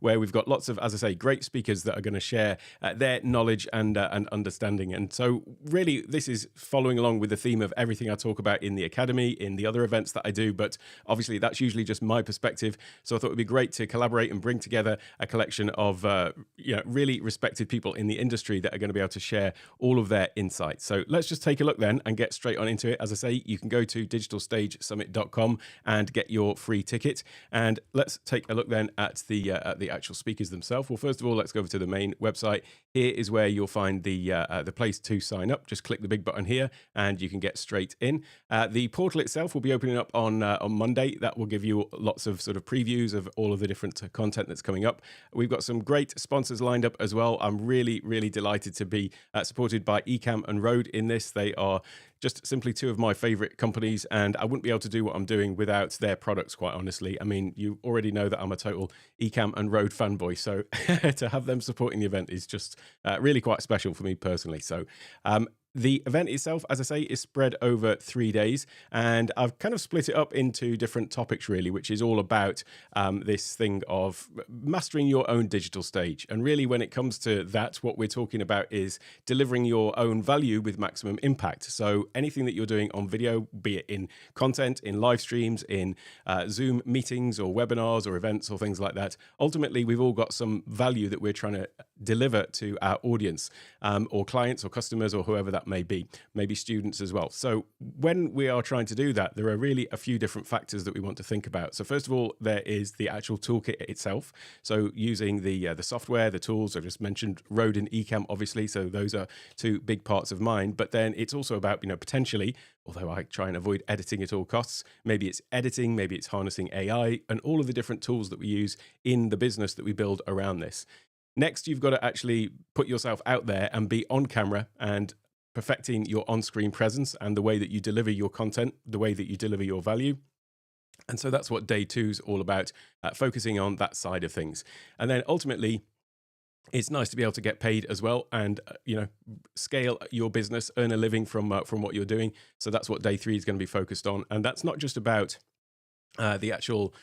where we've got lots of, as I say, great speakers that are going to share their knowledge and understanding. And so really this is following along with the theme of everything I talk about in the academy, in the other events that I do, but obviously that's usually just my perspective. So I thought it'd be great to collaborate and bring together a collection of really respected people in the industry that are going to be able to share all of their insights. So let's just take a look then and get straight on into it. As I say, you can go to digitalstagesummit.com and get your free ticket. And let's take a look then at the actual speakers themselves. Well, first of all, let's go over to the main website. Here is where you'll find the place to sign up. Just click the big button here and you can get straight in. The portal itself will be opening up on Monday. That will give you lots of sort of previews of all of the different content that's coming up. We've got some great sponsors lined up as well. I'm really, really delighted to be supported by Ecamm and Rode in this. They are just simply two of my favorite companies, and I wouldn't be able to do what I'm doing without their products, quite honestly. I mean, you already know that I'm a total Ecamm and Rode fanboy, so to have them supporting the event is just really quite special for me personally. So the event itself, as I say, is spread over 3 days, and I've kind of split it up into different topics, really, which is all about this thing of mastering your own digital stage. And really, when it comes to that, what we're talking about is delivering your own value with maximum impact. So anything that you're doing on video, be it in content, in live streams, in Zoom meetings or webinars or events or things like that, ultimately, we've all got some value that we're trying to deliver to our audience or clients or customers or whoever that may be, maybe students as well. So when we are trying to do that, there are really a few different factors that we want to think about. So first of all, there is the actual toolkit itself. So using the software, the tools, I just mentioned Rode and Ecamm, obviously. So those are two big parts of mine. But then it's also about, potentially, although I try and avoid editing at all costs, maybe it's editing, maybe it's harnessing AI and all of the different tools that we use in the business that we build around this. Next, you've got to actually put yourself out there and be on camera and perfecting your on-screen presence and the way that you deliver your content, the way that you deliver your value. And so that's what day 2 is all about, focusing on that side of things. And then ultimately, it's nice to be able to get paid as well and, scale your business, earn a living from what you're doing. So that's what day 3 is going to be focused on. And that's not just about the actual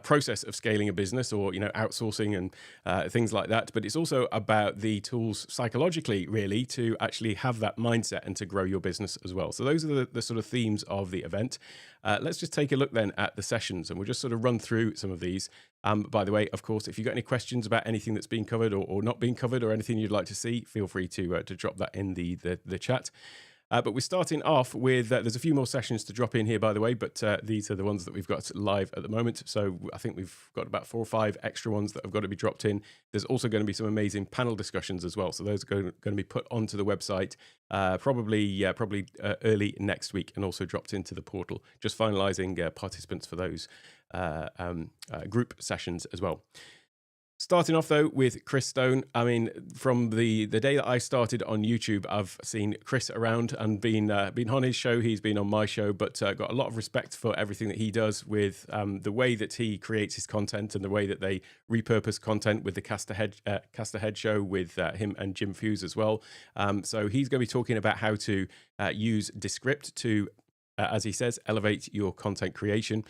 process of scaling a business or outsourcing and things like that, but it's also about the tools psychologically, really, to actually have that mindset and to grow your business as well. So those are the sort of themes of the event. Let's just take a look then at the sessions, and we'll just sort of run through some of these. By the way, of course, if you've got any questions about anything that's been covered or not being covered or anything you'd like to see, feel free to drop that in the chat. But we're starting off with, there's a few more sessions to drop in here, by the way, but these are the ones that we've got live at the moment. So I think we've got about 4 or 5 extra ones that have got to be dropped in. There's also going to be some amazing panel discussions as well. So those are going to be put onto the website probably early next week and also dropped into the portal, just finalizing participants for those group sessions as well. Starting off, though, with Chris Stone. I mean, from the day that I started on YouTube, I've seen Chris around and been on his show. He's been on my show, but got a lot of respect for everything that he does with the way that he creates his content and the way that they repurpose content with the Cast Ahead show with him and Jim Fuse as well. So he's going to be talking about how to use Descript to, as he says, elevate your content creation.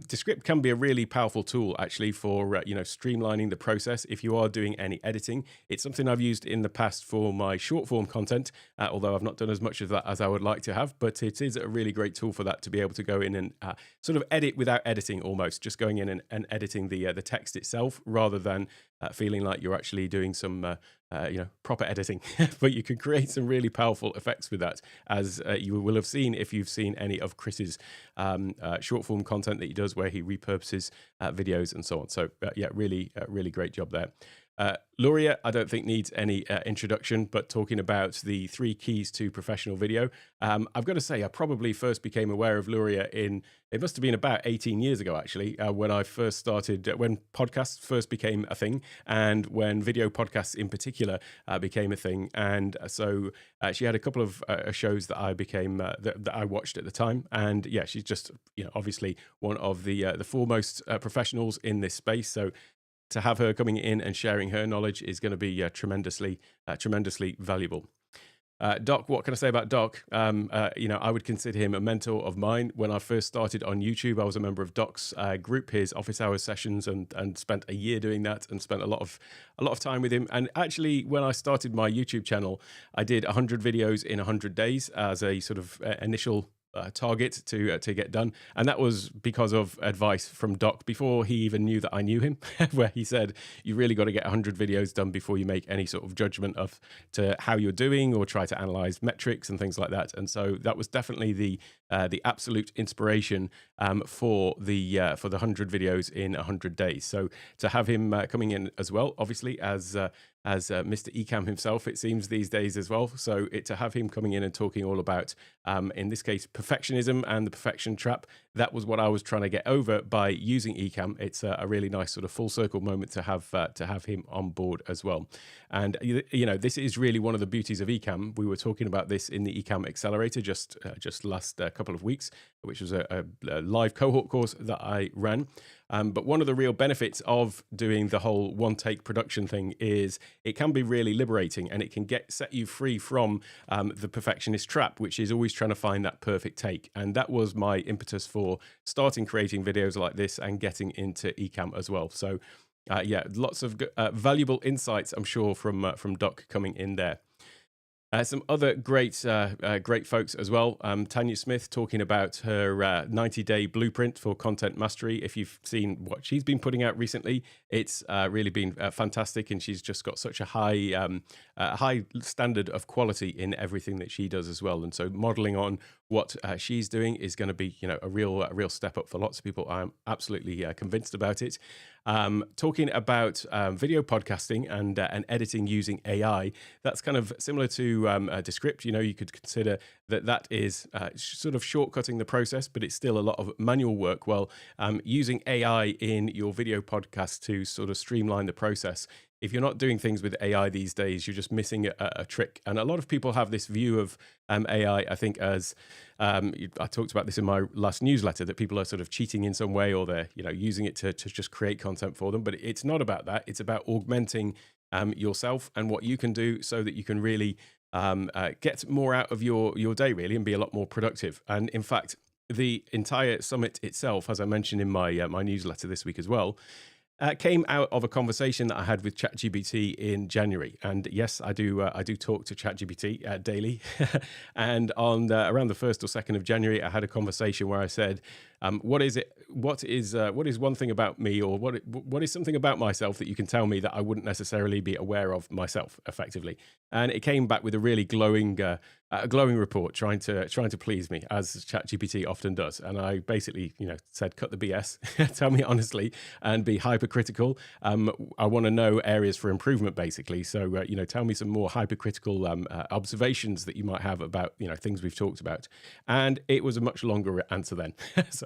Descript can be a really powerful tool, actually, for streamlining the process if you are doing any editing. It's something I've used in the past for my short form content, although I've not done as much of that as I would like to have. But it is a really great tool for that, to be able to go in and sort of edit without editing, almost just going in and editing the text itself, rather than feeling like you're actually doing some proper editing. But you can create some really powerful effects with that, as you will have seen if you've seen any of Chris's short form content that he does, where he repurposes videos and so on. So really great job there. Luria, I don't think needs any introduction, but talking about the 3 keys to professional video, I've got to say I probably first became aware of Luria it must have been about 18 years ago, actually, when I first started, when podcasts first became a thing, and when video podcasts in particular became a thing. And so she had a couple of shows that I became that I watched at the time, and yeah, she's just obviously one of the foremost professionals in this space. So to have her coming in and sharing her knowledge is going to be tremendously valuable. Doc, what can I say about Doc? I would consider him a mentor of mine. When I first started on YouTube, I was a member of Doc's group, his office hours sessions, and spent a year doing that, and spent a lot of time with him. And actually, when I started my YouTube channel, I did 100 videos in 100 days as a sort of initial target to get done, and that was because of advice from Doc before he even knew that I knew him, where he said you really got to get 100 videos done before you make any sort of judgment of to how you're doing or try to analyze metrics and things like that. And so that was definitely the absolute inspiration for the 100 videos in 100 days. So to have him coming in as well, obviously as Mr. Ecamm himself, it seems these days as well. So to have him coming in and talking all about, in this case, perfectionism and the perfection trap, that was what I was trying to get over by using Ecamm. It's a really nice sort of full circle moment to have him on board as well. And this is really one of the beauties of Ecamm. We were talking about this in the Ecamm Accelerator just last couple of weeks, which was a live cohort course that I ran. But one of the real benefits of doing the whole one-take production thing is it can be really liberating, and it can set you free from the perfectionist trap, which is always trying to find that perfect take. And that was my impetus for starting creating videos like this and getting into Ecamm as well. So lots of valuable insights, I'm sure, from Doc coming in there. Some other great folks as well. Tanya Smith talking about her 90-day blueprint for content mastery. If you've seen what she's been putting out recently, it's really been fantastic, and she's just got such a high standard of quality in everything that she does as well. And so modeling on what she's doing is going to be a real step up for lots of people. I'm absolutely convinced about it. Talking about video podcasting and editing using AI, that's kind of similar to Descript. You could consider that is sort of shortcutting the process, but it's still a lot of manual work. Well, using AI in your video podcast to sort of streamline the process. If you're not doing things with AI these days, you're just missing a trick. And a lot of people have this view of AI, I think, as I talked about this in my last newsletter, that people are sort of cheating in some way, or they're using it to just create content for them. But it's not about that. It's about augmenting yourself and what you can do so that you can really get more out of your day, really, and be a lot more productive. And in fact, the entire summit itself, as I mentioned in my my newsletter this week as well, came out of a conversation that I had with ChatGPT in January. And yes, I do talk to ChatGPT daily. And on around the 1st or 2nd of January, I had a conversation where I said, what is one thing about me, or what is something about myself that you can tell me that I wouldn't necessarily be aware of myself effectively? And it came back with a really glowing report, trying to please me, as ChatGPT often does. And I basically, said, cut the BS, tell me honestly, and be hypercritical. I want to know areas for improvement, basically. So, tell me some more hypercritical observations that you might have about, things we've talked about. And it was a much longer answer then. So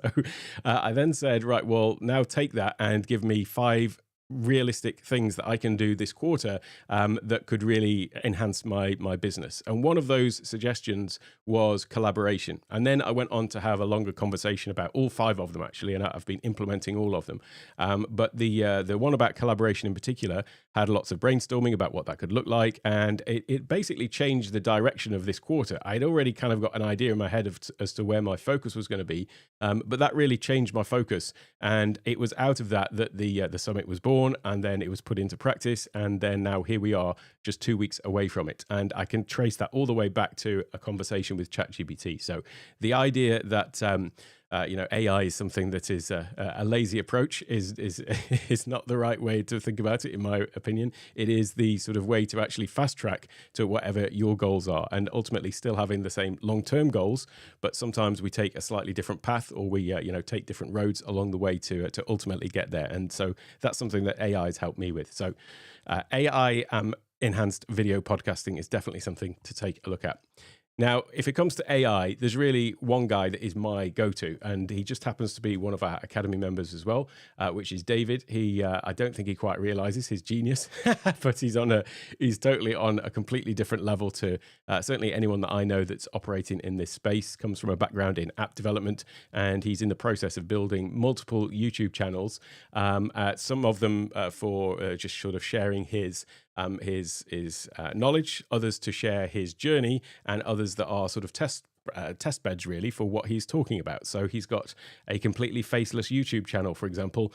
I then said, right, well, now take that and give me 5 realistic things that I can do this quarter that could really enhance my business. And one of those suggestions was collaboration. And then I went on to have a longer conversation about all 5 of them, actually, and I've been implementing all of them. But the one about collaboration in particular had lots of brainstorming about what that could look like, and it basically changed the direction of this quarter. I'd already kind of got an idea in my head as to where my focus was going to be, but that really changed my focus, and it was out of that the summit was born. And then it was put into practice, and then now here we are, just 2 weeks away from it. And I can trace that all the way back to a conversation with ChatGPT. So the idea that AI is something that is a lazy approach is not the right way to think about it, in my opinion. It is the sort of way to actually fast track to whatever your goals are, and ultimately still having the same long-term goals, but sometimes we take a slightly different path, or we take different roads along the way to ultimately get there. And so that's something that AI has helped me with. So AI enhanced video podcasting is definitely something to take a look at. Now, if it comes to AI, there's really one guy that is my go-to, and he just happens to be one of our Academy members as well, which is David. I don't think he quite realizes his genius, but he's totally on a completely different level to certainly anyone that I know that's operating in this space. Comes from a background in app development, and he's in the process of building multiple YouTube channels, some of them for just sort of sharing his his knowledge, others to share his journey, and others that are sort of test beds really for what he's talking about. So he's got a completely faceless YouTube channel, for example,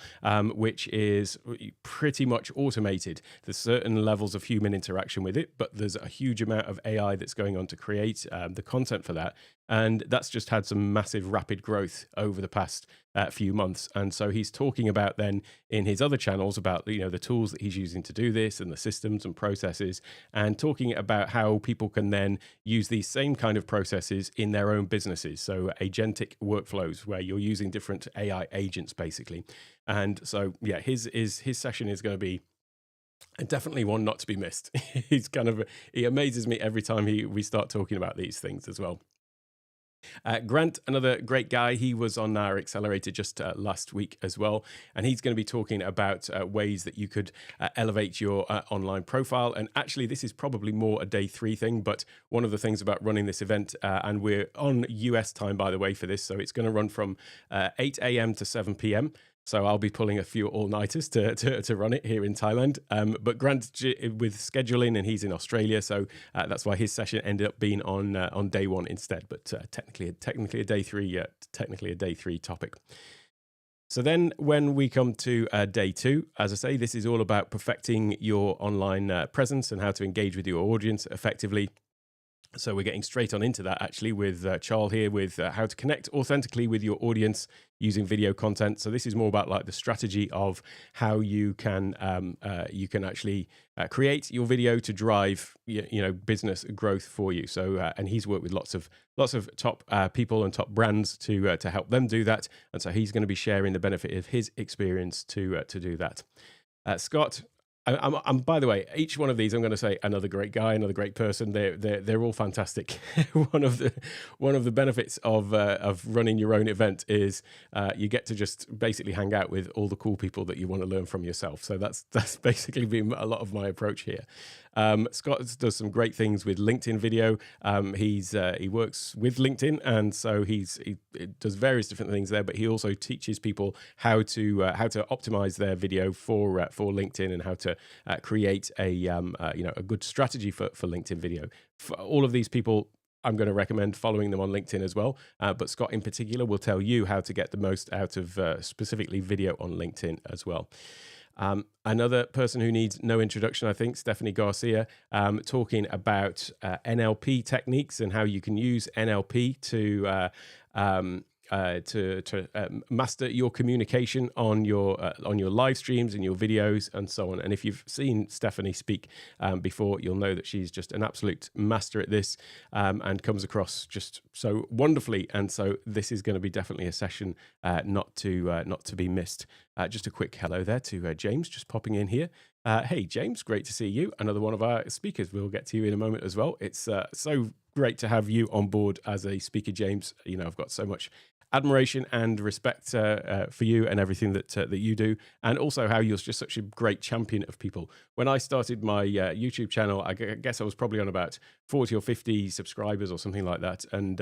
which is pretty much automated. There's certain levels of human interaction with it, but there's a huge amount of AI that's going on to create the content for that. And that's just had some massive rapid growth over the past few months. And so he's talking about then in his other channels about, the tools that he's using to do this and the systems and processes, and talking about how people can then use these same kind of processes in their own businesses. So agentic workflows where you're using different AI agents basically. And so, yeah, his session is going to be definitely one not to be missed. He amazes me every time we start talking about these things as well. Grant, another great guy, he was on our accelerator just last week as well, and he's going to be talking about ways that you could elevate your online profile. And actually, this is probably more a day 3 thing, but one of the things about running this event, and we're on US time, by the way, for this, so it's going to run from 8 a.m. to 7 p.m. So I'll be pulling a few all-nighters to run it here in Thailand. But Grant with scheduling, and he's in Australia, so that's why his session ended up being on day 1 instead. But technically a day 3, technically a day 3 topic. So then when we come to day 2, as I say, this is all about perfecting your online presence and how to engage with your audience effectively. So we're getting straight on into that actually with Charles here with how to connect authentically with your audience using video content. So this is more about like the strategy of how you can actually create your video to drive business growth for you. So and he's worked with lots of top people and top brands to help them do that. And so he's going to be sharing the benefit of his experience to do that. Scott. I'm by the way, each one of these, I'm going to say another great guy, another great person. They're all fantastic. One of the benefits of running your own event is you get to just basically hang out with all the cool people that you want to learn from yourself. So that's basically been a lot of my approach here. Scott does some great things with LinkedIn video. He works with LinkedIn, and so he does various different things there. But he also teaches people how to optimize their video for LinkedIn, and how to create a good strategy for LinkedIn video. For all of these people, I'm going to recommend following them on LinkedIn as well. But Scott in particular will tell you how to get the most out of specifically video on LinkedIn as well. Another person who needs no introduction, I think, Stephanie Garcia, talking about NLP techniques and how you can use NLP to master your communication on your live streams and your videos and so on. And if you've seen Stephanie speak before, you'll know that she's just an absolute master at this, and comes across just so wonderfully. And so this is going to be definitely a session not to be missed. Just a quick hello there to James, just popping in here. Hey James, great to see you. Another one of our speakers. We'll get to you in a moment as well. It's so great to have you on board as a speaker, James. I've got so much admiration and respect for you and everything that you do, and also how you're just such a great champion of people. When I started my YouTube channel, I guess I was probably on about 40 or 50 subscribers or something like that, and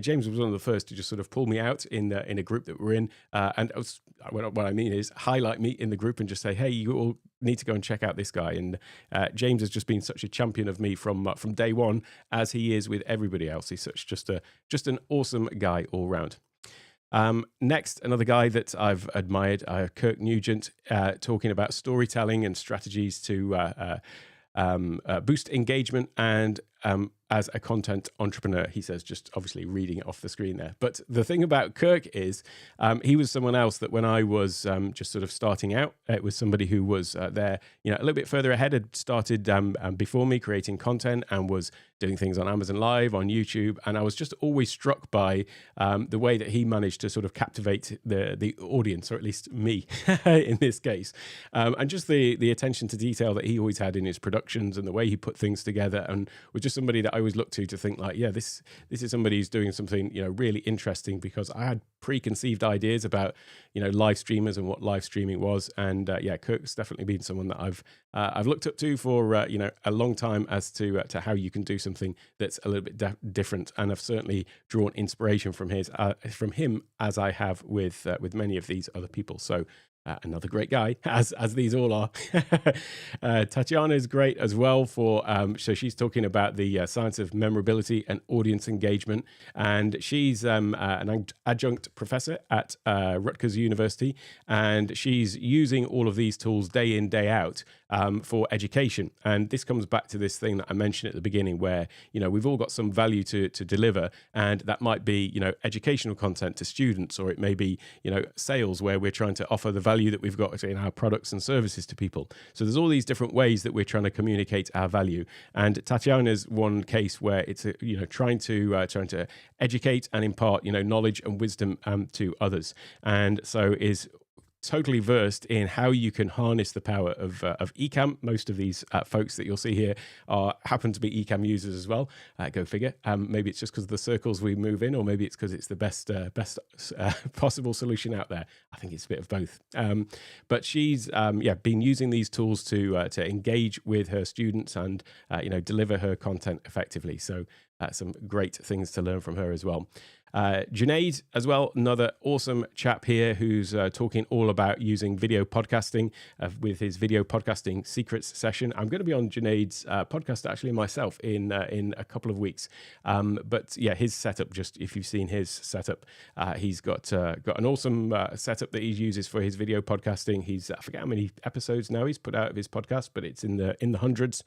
James was one of the first to just sort of pull me out in a group that we're in, and what I mean is highlight me in the group and just say, hey, you all need to go and check out this guy. And James has just been such a champion of me from day 1, as he is with everybody else. He's just an awesome guy all round. Next, another guy that I've admired, Kirk Nugent, talking about storytelling and strategies to boost engagement and as a content entrepreneur. He says, just obviously reading it off the screen there. But the thing about Kirk is he was someone else that when I was just sort of starting out, it was somebody who was there, a little bit further ahead, had started before me creating content and was doing things on Amazon Live, on YouTube. And I was just always struck by the way that he managed to sort of captivate the audience, or at least me in this case. And just the attention to detail that he always had in his productions and the way he put things together, and was just somebody that I always looked to think like, yeah, this is somebody who's doing something, really interesting, because I had preconceived ideas about, live streamers and what live streaming was. And Kirk's definitely been someone that I've looked up to for, a long time as to how you can do something that's a little bit different. And I've certainly drawn inspiration from him, as I have with many of these other people. So another great guy, as these all are. Tatiana is great as well so she's talking about the science of memorability and audience engagement, and she's an adjunct professor at Rutgers University, and she's using all of these tools day in, day out for education. And this comes back to this thing that I mentioned at the beginning, where we've all got some value to deliver, and that might be educational content to students, or it may be sales, where we're trying to offer the value that we've got in our products and services to people. So there's all these different ways that we're trying to communicate our value. And Tatiana's one case where it's trying to educate and impart knowledge and wisdom to others, and so is totally versed in how you can harness the power of Ecamm. Most of these folks that you'll see here happen to be Ecamm users as well. Go figure. Maybe it's just because of the circles we move in, or maybe it's because it's the best possible solution out there. I think it's a bit of both. But she's been using these tools to engage with her students and deliver her content effectively. So some great things to learn from her as well. Junaid as well, another awesome chap here who's talking all about using video podcasting with his video podcasting secrets session. I'm going to be on Junaid's podcast actually myself in a couple of weeks. But yeah, his setup, just if you've seen his setup, he's got an awesome setup that he uses for his video podcasting. I forget how many episodes now he's put out of his podcast, but it's in the hundreds.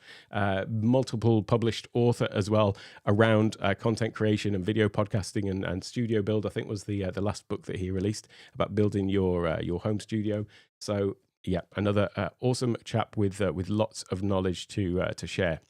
Multiple published author as well around content creation and video podcasting and studio build. I think was the last book that he released about building your home studio. So yeah, another awesome chap with lots of knowledge to share.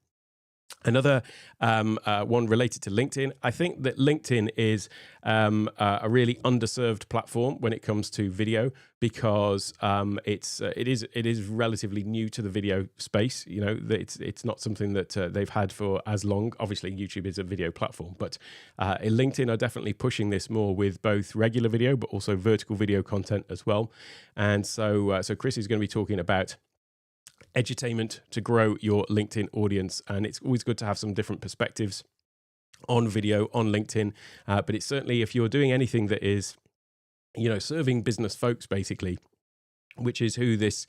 Another one related to LinkedIn. I think that LinkedIn is a really underserved platform when it comes to video, because it is relatively new to the video space. It's not something that they've had for as long. Obviously, YouTube is a video platform, but LinkedIn are definitely pushing this more with both regular video, but also vertical video content as well. And so Chris is going to be talking about edutainment to grow your LinkedIn audience. And it's always good to have some different perspectives on video on LinkedIn. But it's certainly, if you're doing anything that is, serving business folks, basically, which is who this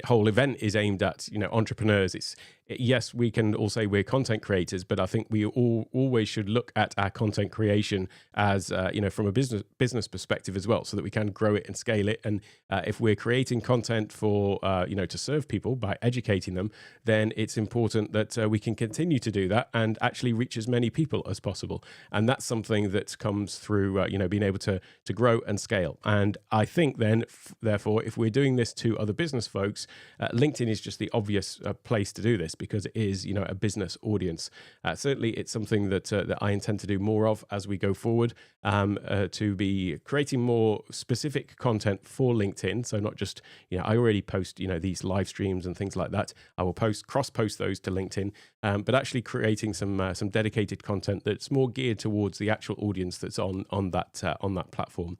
whole event is aimed at, entrepreneurs. Yes, we can all say we're content creators, but I think we always should look at our content creation as, from a business perspective as well, so that we can grow it and scale it. And if we're creating content for, to serve people by educating them, then it's important that we can continue to do that and actually reach as many people as possible. And that's something that comes through, being able to grow and scale. And I think then, therefore, if we're doing this to other business folks, LinkedIn is just the obvious place to do this, because it is, a business audience. Certainly, it's something that I intend to do more of as we go forward, to be creating more specific content for LinkedIn. So not just, I already post, these live streams and things like that. I will cross-post those to LinkedIn, but actually creating some dedicated content that's more geared towards the actual audience that's on that platform.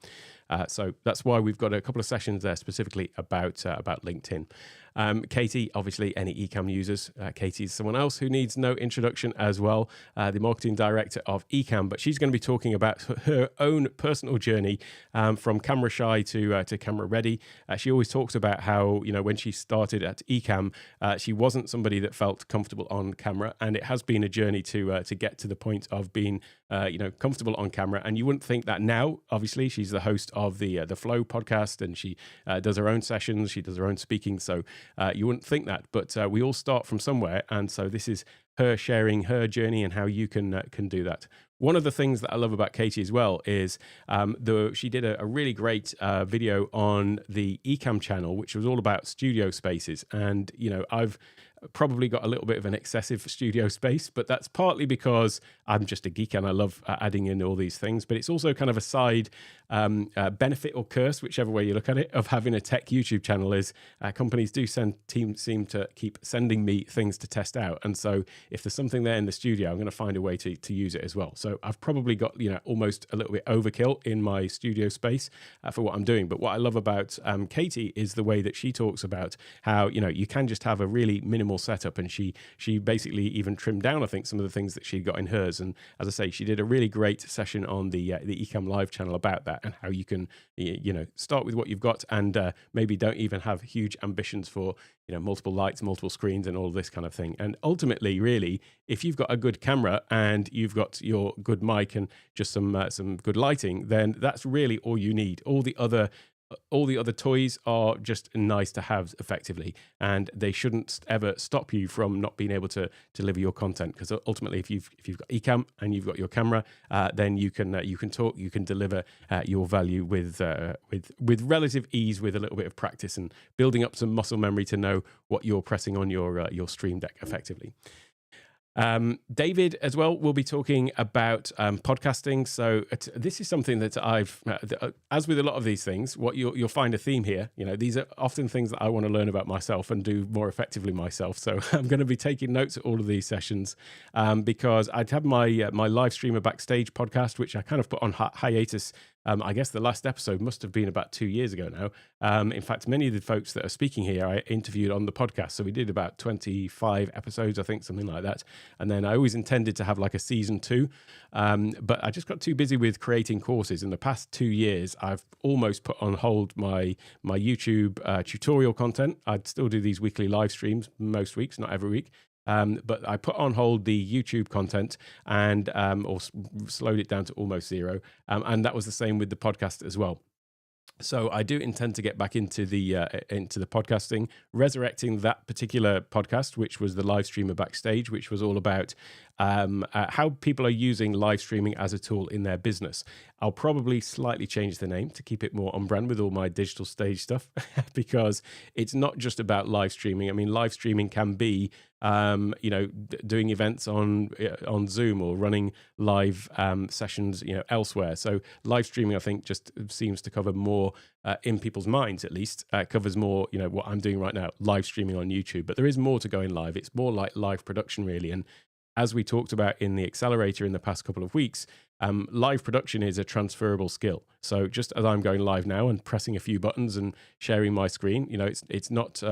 So that's why we've got a couple of sessions there specifically about LinkedIn. Katie, obviously, any Ecamm users. Katie is someone else who needs no introduction as well, the marketing director of Ecamm, but she's going to be talking about her own personal journey from camera shy to camera ready. She always talks about how, when she started at Ecamm, she wasn't somebody that felt comfortable on camera, and it has been a journey to get to the point of being comfortable on camera. And you wouldn't think that now. Obviously, she's the host of the Flow podcast, and she does her own sessions, she does her own speaking, so you wouldn't think that, but we all start from somewhere, and so this is her sharing her journey and how you can do that. One of the things that I love about Katie as well is she did a really great video on the Ecamm channel, which was all about studio spaces. And, I've probably got a little bit of an excessive studio space, but that's partly because I'm just a geek and I love adding in all these things. But it's also kind of a side benefit or curse, whichever way you look at it, of having a tech YouTube channel is companies do seem to keep sending me things to test out. And so if there's something there in the studio, I'm going to find a way to use it as well. So I've probably got, almost a little bit overkill in my studio space for what I'm doing. But what I love about Katie is the way that she talks about how, you can just have a really minimal minimal setup, and she basically even trimmed down, I think, some of the things that she'd got in hers. And as I say, she did a really great session on the Ecamm Live channel about that, and how you can start with what you've got, and maybe don't even have huge ambitions for multiple lights, multiple screens, and all this kind of thing. And ultimately, really, if you've got a good camera and you've got your good mic and just some good lighting, then that's really all you need. All the other toys are just nice to have, effectively, and they shouldn't ever stop you from not being able to deliver your content. Because ultimately, if you've got Ecamm and you've got your camera, then you can talk, you can deliver your value with relative ease, with a little bit of practice and building up some muscle memory to know what you're pressing on your Stream Deck effectively. David as well will be talking about podcasting. So this is something that I've, as with a lot of these things, what you'll find a theme here. These are often things that I want to learn about myself and do more effectively myself. So I'm going to be taking notes at all of these sessions, because I'd have my live streamer backstage podcast, which I kind of put on hiatus. I guess the last episode must have been about 2 years ago now. In fact, many of the folks that are speaking here, I interviewed on the podcast. So we did about 25 episodes, I think, something like that. And then I always intended to have like a season 2. But I just got too busy with creating courses. In the past 2 years, I've almost put on hold my YouTube tutorial content. I'd still do these weekly live streams most weeks, not every week. But I put on hold the YouTube content and slowed it down to almost zero. And that was the same with the podcast as well. So I do intend to get back into the podcasting, resurrecting that particular podcast, which was the live streamer backstage, which was all about how people are using live streaming as a tool in their business. I'll probably slightly change the name to keep it more on brand with all my digital stage stuff, because it's not just about live streaming. I mean, live streaming can be doing events on Zoom or running live sessions elsewhere. So live streaming, I think, just seems to cover more in people's minds, at least. Covers more what I'm doing right now, live streaming on YouTube. But there is more to going live. It's more like live production, really. And as we talked about in the accelerator in the past couple of weeks, live production is a transferable skill. So just as I'm going live now and pressing a few buttons and sharing my screen, it's not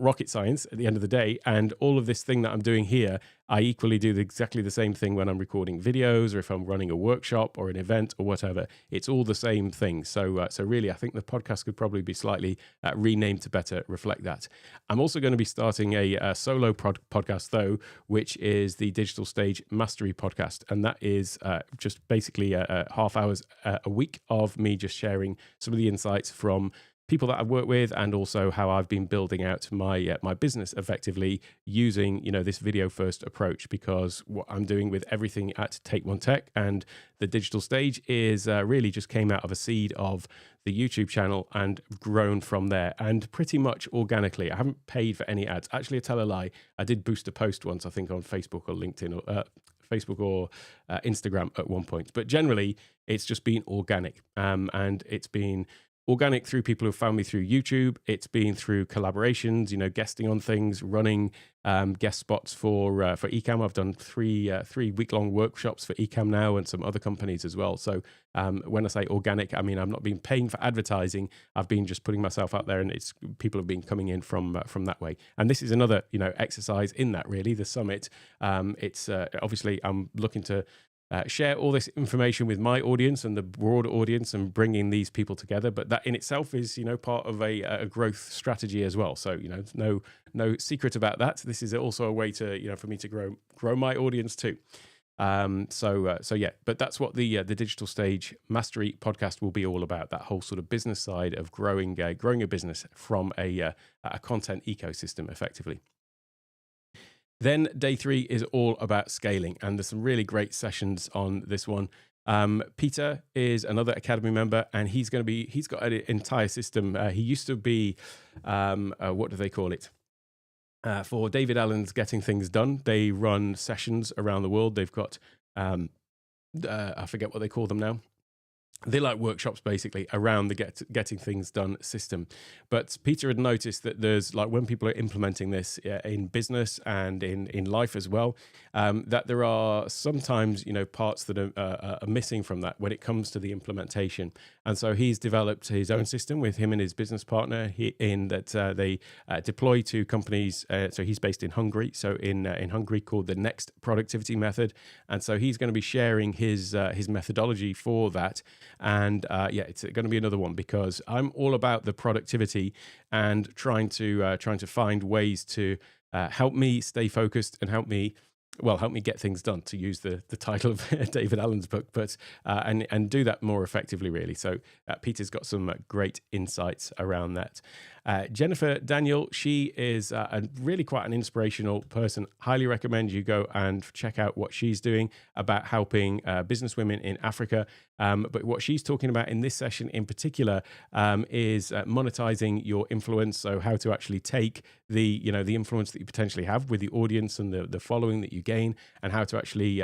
rocket science at the end of the day. And all of this thing that I'm doing here, I equally do exactly the same thing when I'm recording videos, or if I'm running a workshop or an event or whatever. It's all the same thing. So really, I think the podcast could probably be slightly renamed to better reflect that. I'm also going to be starting a solo podcast, though, which is the Digital Stage Mastery podcast. And that is just basically half hours a week of me just sharing some of the insights from people that I've worked with, and also how I've been building out my business effectively using this video first approach. Because what I'm doing with everything at Take One Tech and the Digital Stage is really just came out of a seed of the YouTube channel and grown from there, and pretty much organically. I haven't paid for any ads. Actually, I tell a lie. I did boost a post once, I think on Facebook or LinkedIn or Facebook or Instagram at one point, but generally it's just been organic, and it's been organic through people who found me through YouTube. It's been through collaborations, guesting on things, running guest spots for Ecamm. I've done three week-long workshops for Ecamm now, and some other companies as well. So when I say organic, I mean I'm not been paying for advertising. I've been just putting myself out there, and it's people have been coming in from that way. And this is another exercise in that, really. The summit. It's obviously I'm looking to share all this information with my audience and the broader audience, and bringing these people together. But that in itself is, part of a growth strategy as well. So, no secret about that. This is also a way to, for me to grow my audience too. So yeah, but that's what the Digital Stage Mastery podcast will be all about. That whole sort of business side of growing a business from a content ecosystem effectively. Then day 3 is all about scaling, and there's some really great sessions on this one. Peter is another Academy member, and he's got an entire system. He used to be, what do they call it? For David Allen's Getting Things Done, they run sessions around the world. They've got, I forget what they call them now. they like workshops basically around the getting things done system. But Peter had noticed that there's like when people are implementing this in business and in life as well, that there are sometimes parts that are missing from that when it comes to the implementation. And so he's developed his own system with him and his business partner in that they deploy to companies. So he's based in Hungary, so in Hungary, called the Next Productivity Method. And so he's going to be sharing his methodology for that. And it's going to be another one because I'm all about the productivity and trying to find ways to help me stay focused and help me get things done, to use the title of David Allen's book, but and do that more effectively, really. So Peter's got some great insights around that. Jennifer Daniel, she is really quite an inspirational person. Highly recommend you go and check out what she's doing about helping businesswomen in Africa. But what she's talking about in this session in particular is monetizing your influence. So how to actually take the influence that you potentially have with the audience and the following that you gain, and how to actually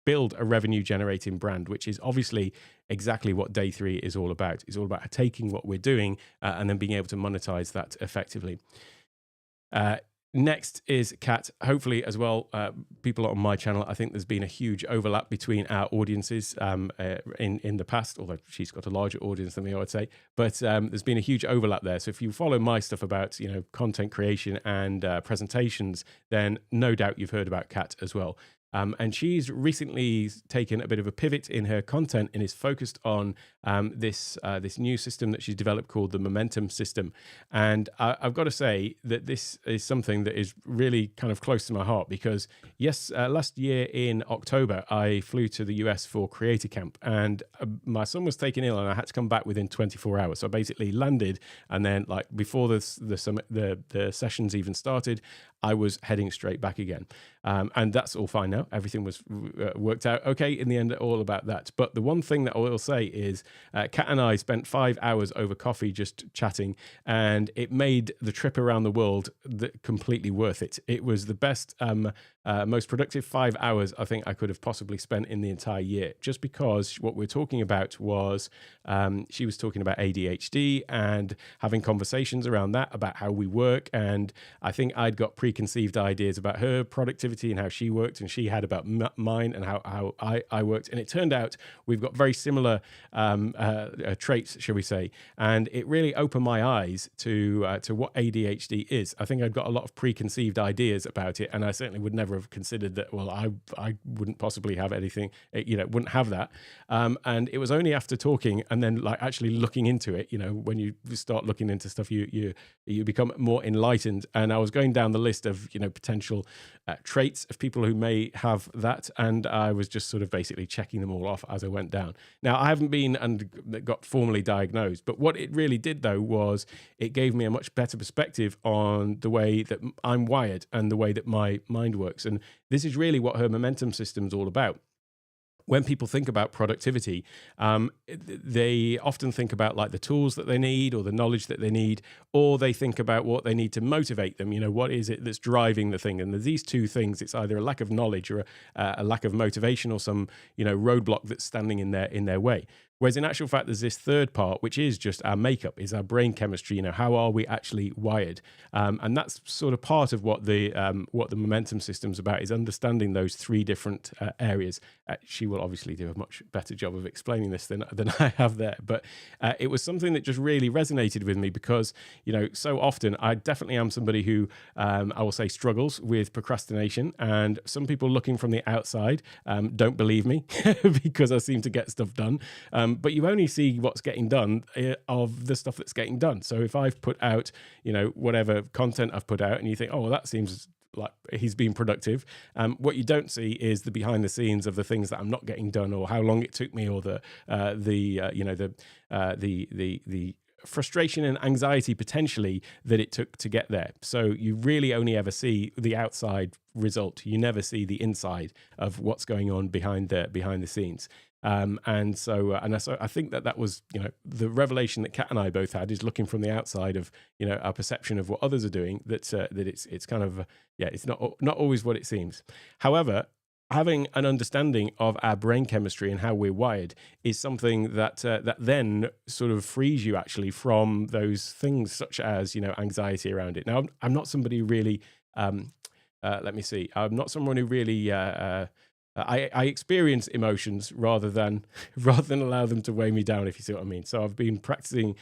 build a revenue generating brand, which is obviously exactly what day 3 is all about. It's all about taking what we're doing and then being able to monetize that effectively. Next is Kat. Hopefully as well, people on my channel, I think there's been a huge overlap between our audiences in the past, although she's got a larger audience than me, I would say. But there's been a huge overlap there. So if you follow my stuff about content creation and presentations, then no doubt you've heard about Kat as well. And she's recently taken a bit of a pivot in her content and is focused on this new system that she's developed called the Momentum System. And I've got to say that this is something that is really kind of close to my heart because, yes, last year in October, I flew to the US for Creator Camp, and my son was taken ill and I had to come back within 24 hours. So I basically landed, and then like before the sessions even started, I was heading straight back again. And that's all fine now. Everything was worked out okay in the end, all about that. But the one thing that I will say is Kat and I spent 5 hours over coffee just chatting, and it made the trip around the world completely worth it. It was the best, most productive 5 hours I think I could have possibly spent in the entire year, just because what we're talking about was she was talking about ADHD and having conversations around that, about how we work. And I think I'd got preconceived ideas about her productivity and how she worked, and she had about mine and how I worked. And it turned out we've got very similar traits, shall we say. And it really opened my eyes to what ADHD is. I think I'd got a lot of preconceived ideas about it, and I certainly would never have considered that, well, I wouldn't possibly have anything, wouldn't have that. And it was only after talking and then like actually looking into it, when you start looking into stuff, you become more enlightened. And I was going down the list of, potential traits of people who may have that. And I was just sort of basically checking them all off as I went down. Now, I haven't been and got formally diagnosed, but what it really did though was it gave me a much better perspective on the way that I'm wired and the way that my mind works. And this is really what her momentum system is all about. When people think about productivity, they often think about like the tools that they need or the knowledge that they need, or they think about what they need to motivate them. What is it that's driving the thing? And there's these two things. It's either a lack of knowledge or a lack of motivation, or some, roadblock that's standing in their way. Whereas in actual fact, there's this third part, which is just our makeup, is our brain chemistry. How are we actually wired? And that's sort of part of what the momentum system's about, is understanding those three different areas. She will obviously do a much better job of explaining this than I have there. But it was something that just really resonated with me because, so often I definitely am somebody who I will say struggles with procrastination. And some people looking from the outside don't believe me because I seem to get stuff done. But you only see what's getting done of the stuff that's getting done. So if I've put out, whatever content I've put out, and you think, oh, well, that seems like he's been productive. What you don't see is the behind the scenes of the things that I'm not getting done, or how long it took me, or the frustration and anxiety potentially that it took to get there. So you really only ever see the outside result. You never see the inside of what's going on behind the scenes. And so I think that was, the revelation that Kat and I both had, is looking from the outside of, our perception of what others are doing, that it's kind of, it's not always what it seems. However, having an understanding of our brain chemistry and how we're wired is something that that then sort of frees you actually from those things such as, you know, anxiety around it. Now, I'm not somebody who really, um, let me see, I'm not someone who really I experience emotions rather than rather than allow them to weigh me down, if you see what I mean. So I've been practicing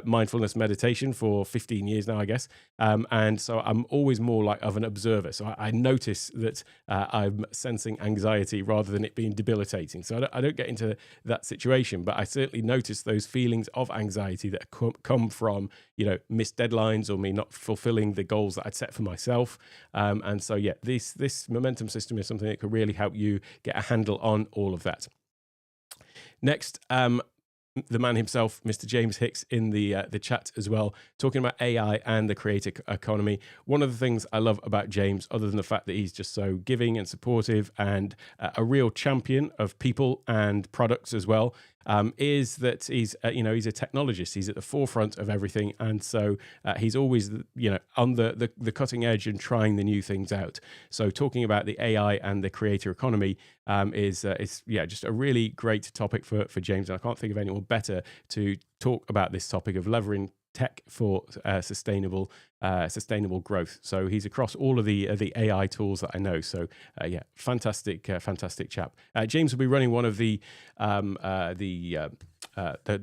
mindfulness meditation for 15 years now, I guess, and so I'm always more like of an observer. So I notice that I'm sensing anxiety rather than it being debilitating. So I don't get into that situation, but I certainly notice those feelings of anxiety that come from, you know, missed deadlines or me not fulfilling the goals that I'd set for myself. And so yeah, this momentum system is something that could really help you get a handle on all of that. Next, the man himself, Mr. James Hicks, in the chat as well, talking about AI and the creator economy. One of the things I love about James, other than the fact that he's just so giving and supportive and a real champion of people and products as well, is that he's he's a technologist. He's at the forefront of everything, and so he's always on the cutting edge and trying the new things out. So talking about the AI and the creator economy is just a really great topic for James, and I can't think of anyone better to talk about this topic of leveraging tech for sustainable growth. So he's across all of the AI tools that I know. So fantastic chap. James will be running one of the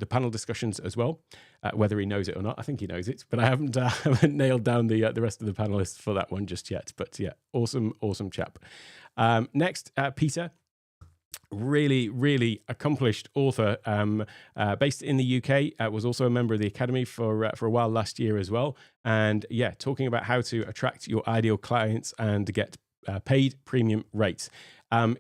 panel discussions as well. Whether he knows it or not, I think he knows it, but I haven't nailed down the rest of the panelists for that one just yet. But yeah, awesome chap. Next, Peter. Really accomplished author, based in the UK, was also a member of the Academy for a while last year as well. And yeah, talking about how to attract your ideal clients and get paid premium rates.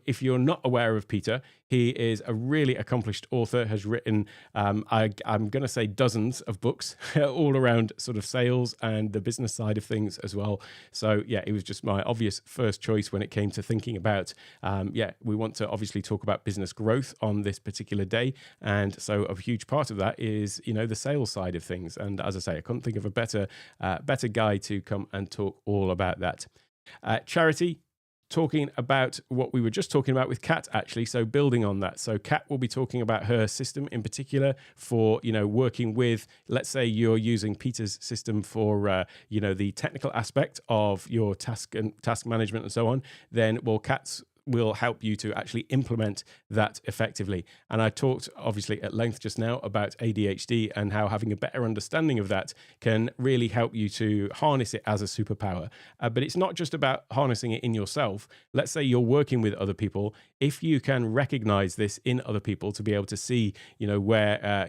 If you're not aware of Peter, he is a really accomplished author, has written, I'm going to say dozens of books all around sort of sales and the business side of things as well. So yeah, it was just my obvious first choice when it came to thinking about, we want to obviously talk about business growth on this particular day. And so a huge part of that is, the sales side of things. And as I say, I couldn't think of a better guy to come and talk all about that. Charity, talking about what we were just talking about with Kat, actually. So building on that. So Kat will be talking about her system in particular for, working with, let's say you're using Peter's system for, the technical aspect of your task management and so on. Then, Kat's will help you to actually implement that effectively. And I talked obviously at length just now about ADHD and how having a better understanding of that can really help you to harness it as a superpower. But it's not just about harnessing it in yourself. Let's say you're working with other people. If you can recognize this in other people to be able to see, where,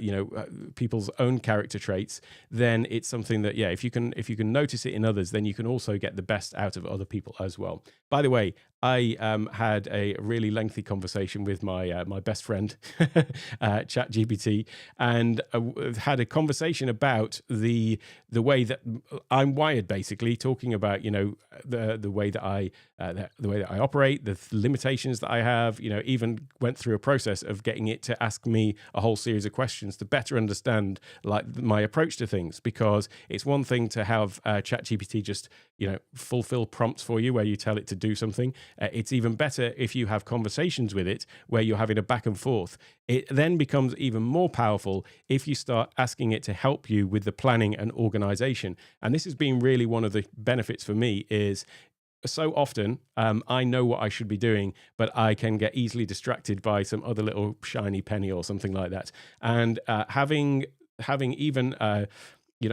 people's own character traits, then it's something that, if you can notice it in others, then you can also get the best out of other people as well. By the way, I had a really lengthy conversation with my my best friend, ChatGPT, and had a conversation about the way that I'm wired, basically talking about the way that I operate, the limitations that I have. Even went through a process of getting it to ask me a whole series of questions to better understand my approach to things, because it's one thing to have ChatGPT just fulfill prompts for you where you tell it to do something. It's even better if you have conversations with it where you're having a back and forth. It then becomes even more powerful if you start asking it to help you with the planning and organization. And this has been really one of the benefits for me is so often I know what I should be doing, but I can get easily distracted by some other little shiny penny or something like that. And having even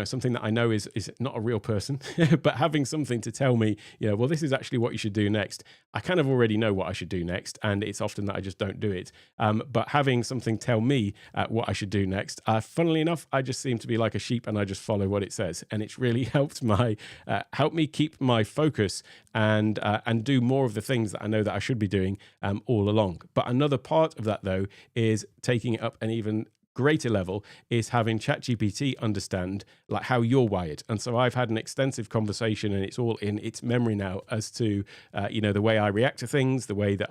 something that I know is not a real person, but having something to tell me, this is actually what you should do next. I kind of already know what I should do next, and it's often that I just don't do it. But having something tell me what I should do next, funnily enough, I just seem to be like a sheep and I just follow what it says. And it's really helped me keep my focus and do more of the things that I know that I should be doing all along. But another part of that, though, is taking it up an even greater level is having ChatGPT understand like how you're wired. And so I've had an extensive conversation, and it's all in its memory now, as to the way I react to things, the way that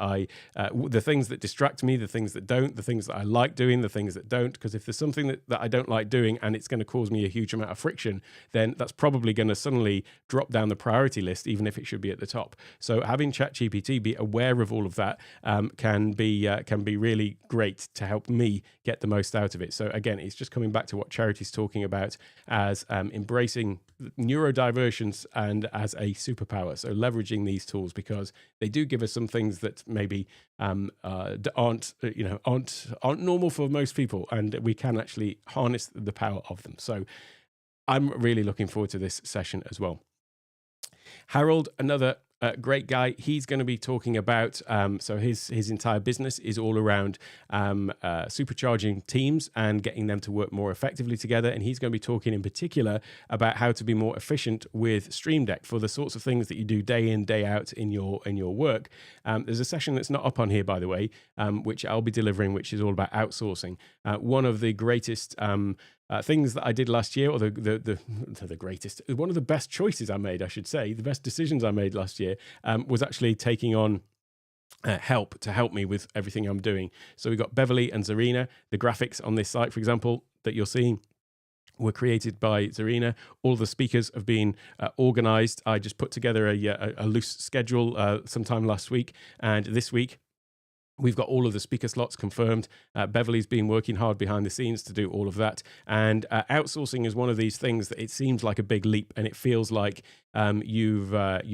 the things that distract me, the things that don't, the things that I like doing, the things that don't. Because if there's something that I don't like doing and it's going to cause me a huge amount of friction, then that's probably going to suddenly drop down the priority list, even if it should be at the top. So having ChatGPT be aware of all of that can be really great to help me get the most out of it. So again, it's just coming back to what Charity's talking about as embracing neurodivergence and as a superpower. So leveraging these tools, because they do give us some things that maybe aren't normal for most people, and we can actually harness the power of them. So I'm really looking forward to this session as well. Harold, another great guy. He's going to be talking about, so his entire business is all around supercharging teams and getting them to work more effectively together. And he's going to be talking in particular about how to be more efficient with Stream Deck for the sorts of things that you do day in, day out in your work. There's a session that's not up on here, by the way, which I'll be delivering, which is all about outsourcing. One of the greatest things that I did last year, or the greatest, one of the best choices I made, I should say, the best decisions I made last year, was actually taking on help to help me with everything I'm doing. So we've got Beverly and Zarina. The graphics on this site, for example, that you're seeing, were created by Zarina. All the speakers have been organized. I just put together a loose schedule sometime last week, and this week we've got all of the speaker slots confirmed. Beverly's been working hard behind the scenes to do all of that. And outsourcing is one of these things that it seems like a big leap, and it feels like you've got a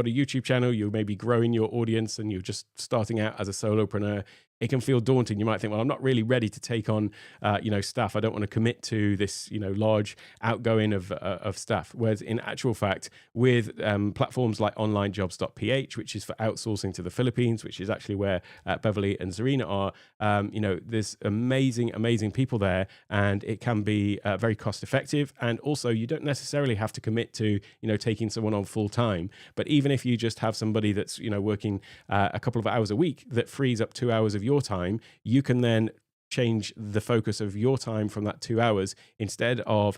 YouTube channel, you're maybe growing your audience, and you're just starting out as a solopreneur. It can feel daunting. You might think, well, I'm not really ready to take on, staff. I don't want to commit to this, large outgoing of staff. Whereas in actual fact, with platforms like onlinejobs.ph, which is for outsourcing to the Philippines, which is actually where Beverly and Zarina are, there's amazing people there, and it can be very cost effective. And also, you don't necessarily have to commit to, taking someone on full time. But even if you just have somebody that's, working a couple of hours a week, that frees up 2 hours of your time, you can then change the focus of your time from that 2 hours. Instead of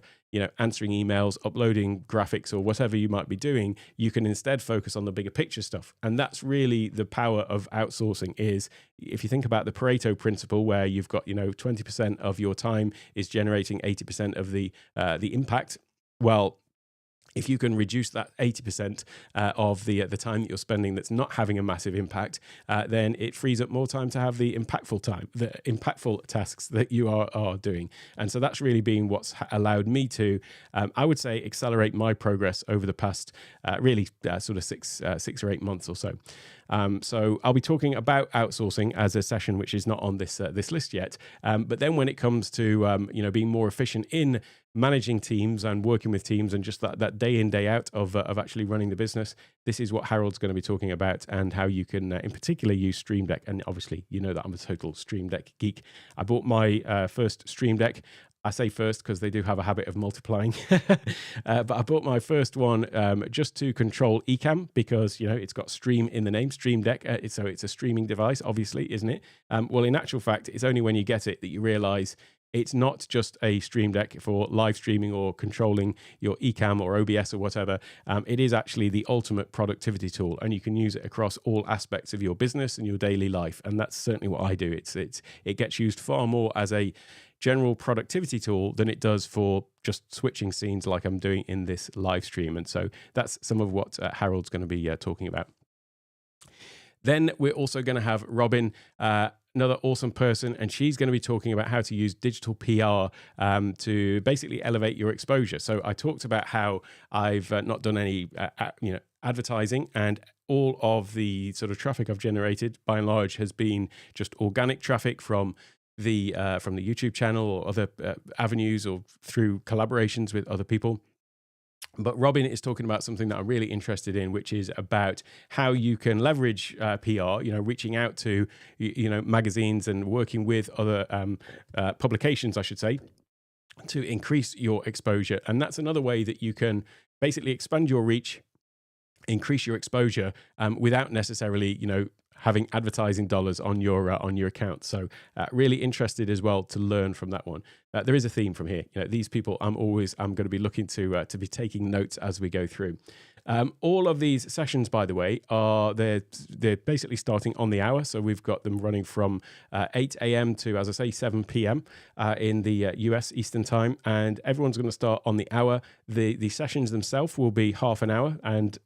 answering emails, uploading graphics, or whatever you might be doing, you can instead focus on the bigger picture stuff. And that's really the power of outsourcing. Is if you think about the Pareto principle, where you've got 20% of your time is generating 80% of the impact. Well, if you can reduce that 80% of the time that you're spending that's not having a massive impact, then it frees up more time to have the impactful tasks that you are doing. And so that's really been what's allowed me to, I would say, accelerate my progress over the past sort of six or 8 months or so. So I'll be talking about outsourcing as a session which is not on this list yet. But then when it comes to being more efficient in managing teams and working with teams, and just that day in, day out of actually running the business, this is what Harold's going to be talking about, and how you can in particular use Stream Deck. And obviously, that I'm a total Stream Deck geek. I bought my first Stream Deck. I say first because they do have a habit of multiplying. But I bought my first one just to control Ecamm, because, it's got stream in the name, Stream Deck. So it's a streaming device, obviously, isn't it? Well, in actual fact, it's only when you get it that you realize it's not just a Stream Deck for live streaming or controlling your Ecamm or OBS or whatever. It is actually the ultimate productivity tool, and you can use it across all aspects of your business and your daily life. And that's certainly what I do. It gets used far more as a general productivity tool than it does for just switching scenes like I'm doing in this live stream. And so that's some of what Harold's going to be talking about. Then we're also going to have Robin, another awesome person, and she's going to be talking about how to use digital PR to basically elevate your exposure. So I talked about how I've not done any advertising, and all of the sort of traffic I've generated by and large has been just organic traffic from the YouTube channel or other avenues, or through collaborations with other people. But Robin is talking about something that I'm really interested in, which is about how you can leverage PR, reaching out to, magazines and working with other publications, I should say, to increase your exposure. And that's another way that you can basically expand your reach, increase your exposure without necessarily, having advertising dollars on your account. So really interested as well to learn from that one. There is a theme from here. These people I'm going to be looking to be taking notes as we go through. All of these sessions, by the way, they're basically starting on the hour. So we've got them running from 8 a.m. to, as I say, 7 p.m. In the US Eastern Time, and everyone's going to start on the hour. The sessions themselves will be half an hour, and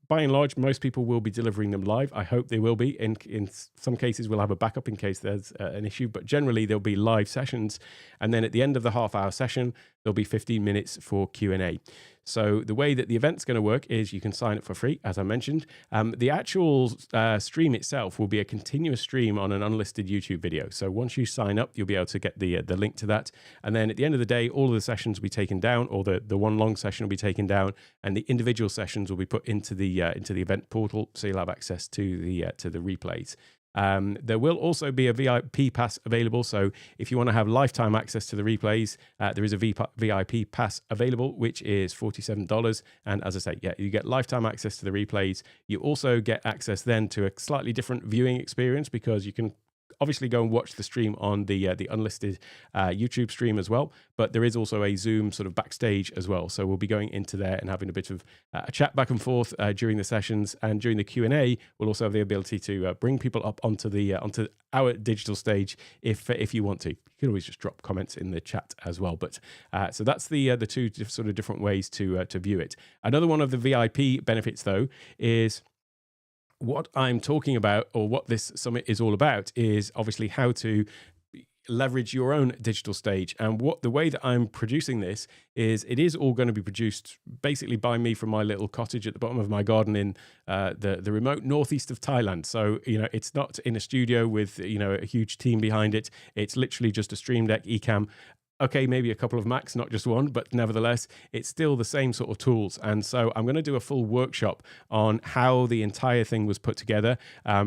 by and large, most people will be delivering them live. I hope they will be. In some cases, we'll have a backup in case there's an issue, but generally there'll be live sessions. And then at the end of the half-hour session, there'll be 15 minutes for Q&A. So the way that the event's going to work is you can sign up for free, as I mentioned. The actual stream itself will be a continuous stream on an unlisted YouTube video. So once you sign up, you'll be able to get the link to that. And then at the end of the day, all of the sessions will be taken down, or the one long session will be taken down, and the individual sessions will be put into the event portal, so you'll have access to the replays. There will also be a VIP pass available. So if you want to have lifetime access to the replays, there is a VIP pass available, which is $47. And as I say, you get lifetime access to the replays. You also get access then to a slightly different viewing experience, because you can obviously go and watch the stream on the unlisted YouTube stream as well, but there is also a Zoom sort of backstage as well. So we'll be going into there and having a bit of a chat back and forth during the sessions, and during the Q&A, we'll also have the ability to bring people up onto our digital stage if you want to. You can always just drop comments in the chat as well. But so that's the two sort of different ways to view it. Another one of the VIP benefits, though, is what I'm talking about, or what this summit is all about, is obviously how to leverage your own digital stage. And the way that I'm producing this is, it is all going to be produced basically by me from my little cottage at the bottom of my garden in the remote northeast of Thailand. So, it's not in a studio with, a huge team behind it. It's literally just a Stream Deck Ecamm. Okay, maybe a couple of Macs, not just one, but nevertheless, it's still the same sort of tools. And so I'm going to do a full workshop on how the entire thing was put together,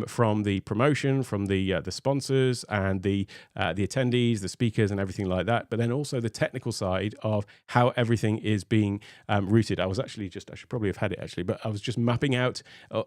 from the promotion, from the sponsors and the attendees, the speakers and everything like that. But then also the technical side of how everything is being routed. I should probably have had it actually, but I was just mapping out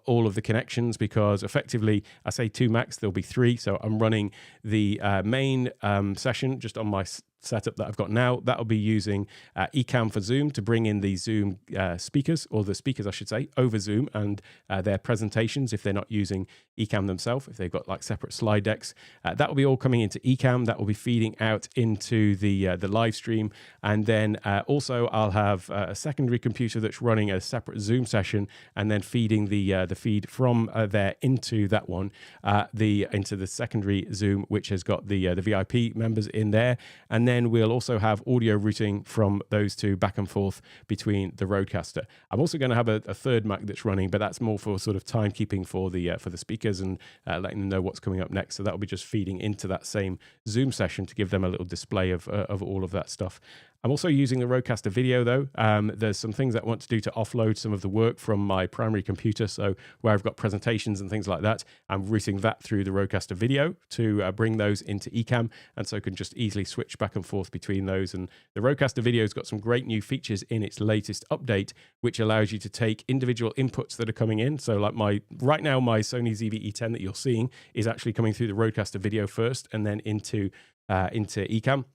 all of the connections, because effectively I say 2 Macs, there'll be 3. So I'm running the main session just on my setup that I've got now. That'll be using Ecamm for Zoom to bring in the Zoom speakers, or the speakers I should say, over Zoom, and their presentations if they're not using Ecamm themselves, if they've got like separate slide decks. That will be all coming into Ecamm. That will be feeding out into the live stream. And then also I'll have a secondary computer that's running a separate Zoom session, and then feeding the feed from there into that one, into the secondary Zoom, which has got the VIP members in there. And then we'll also have audio routing from those two back and forth between the Rodecaster. I'm also going to have a third Mac that's running, but that's more for sort of timekeeping for the speakers, and letting them know what's coming up next. So that'll be just feeding into that same Zoom session to give them a little display of all of that stuff. I'm also using the Rodecaster video, though. There's some things that I want to do to offload some of the work from my primary computer. So where I've got presentations and things like that, I'm routing that through the Rodecaster video to bring those into Ecamm, and so I can just easily switch back and forth between those. And the Rodecaster video's got some great new features in its latest update, which allows you to take individual inputs that are coming in. So like right now, my Sony ZV-E10 that you're seeing is actually coming through the Rodecaster video first, and then into Ecamm.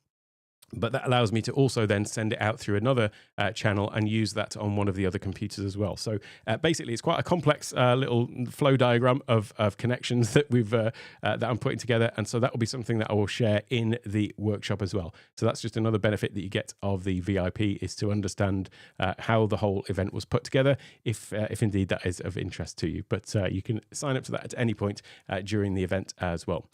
But that allows me to also then send it out through another channel and use that on one of the other computers as well. So basically, it's quite a complex little flow diagram of connections that that I'm putting together, and so that will be something that I will share in the workshop as well. So that's just another benefit that you get of the VIP, is to understand how the whole event was put together, if indeed that is of interest to you. But you can sign up to that at any point during the event as well.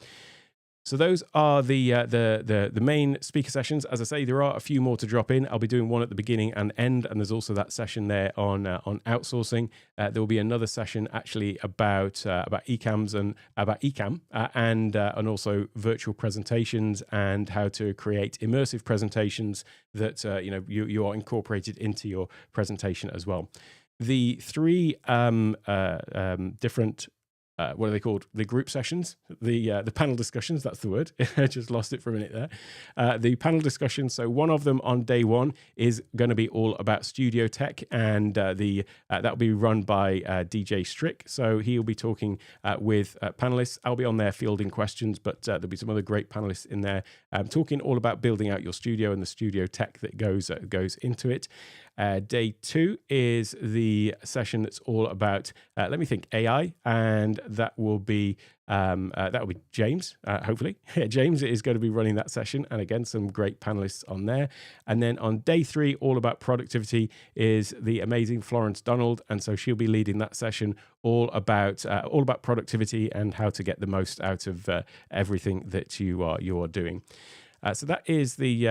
So those are the main speaker sessions. As I say, there are a few more to drop in. I'll be doing one at the beginning and end, and there's also that session there on outsourcing. There will be another session actually about Ecamm and also virtual presentations, and how to create immersive presentations that you are incorporated into your presentation as well. The 3 different what are they called? The group sessions, the panel discussions. That's the word. I just lost it for a minute there. The panel discussions. So one of them on day one is going to be all about studio tech, and that'll be run by DJ Strick. So he'll be talking with panelists. I'll be on there fielding questions, but there'll be some other great panelists in there talking all about building out your studio and the studio tech that goes into it. Day two is the session that's all about, let me think, AI, and that will be James, hopefully. James is going to be running that session, and again, some great panelists on there. And then on day three, all about productivity, is the amazing Florence Donald, and so she'll be leading that session all about productivity and how to get the most out of everything that you are doing. So that is the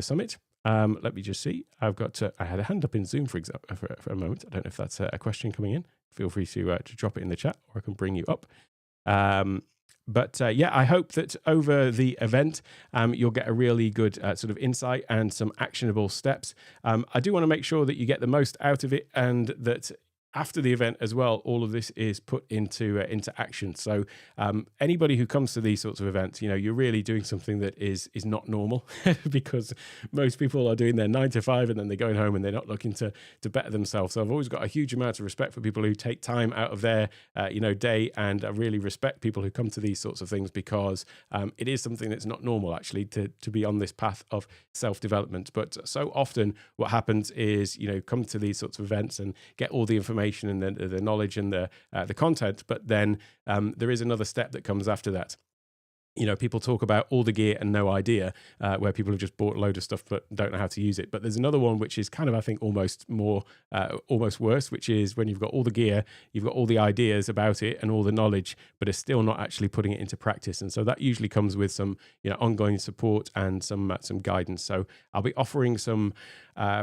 summit. Let me just see. I had a hand up in Zoom, for example, for a moment. I don't know if that's a question coming in. Feel free to drop it in the chat, or I can bring you up. But I hope that over the event, you'll get a really good sort of insight and some actionable steps. I do want to make sure that you get the most out of it, and that after the event as well, all of this is put into action. So anybody who comes to these sorts of events, you're really doing something that is not normal, because most people are doing their 9 to 5 and then they're going home and they're not looking to better themselves. So I've always got a huge amount of respect for people who take time out of their day, and I really respect people who come to these sorts of things, because it is something that's not normal, actually, to be on this path of self-development. But so often what happens is, come to these sorts of events and get all the information and the knowledge and the content, but then there is another step that comes after that. People talk about all the gear and no idea, where people have just bought a load of stuff but don't know how to use it. But there's another one which is kind of, I think, almost worse, which is when you've got all the gear, you've got all the ideas about it and all the knowledge, but are still not actually putting it into practice. And so that usually comes with some ongoing support and some guidance. So I'll be offering some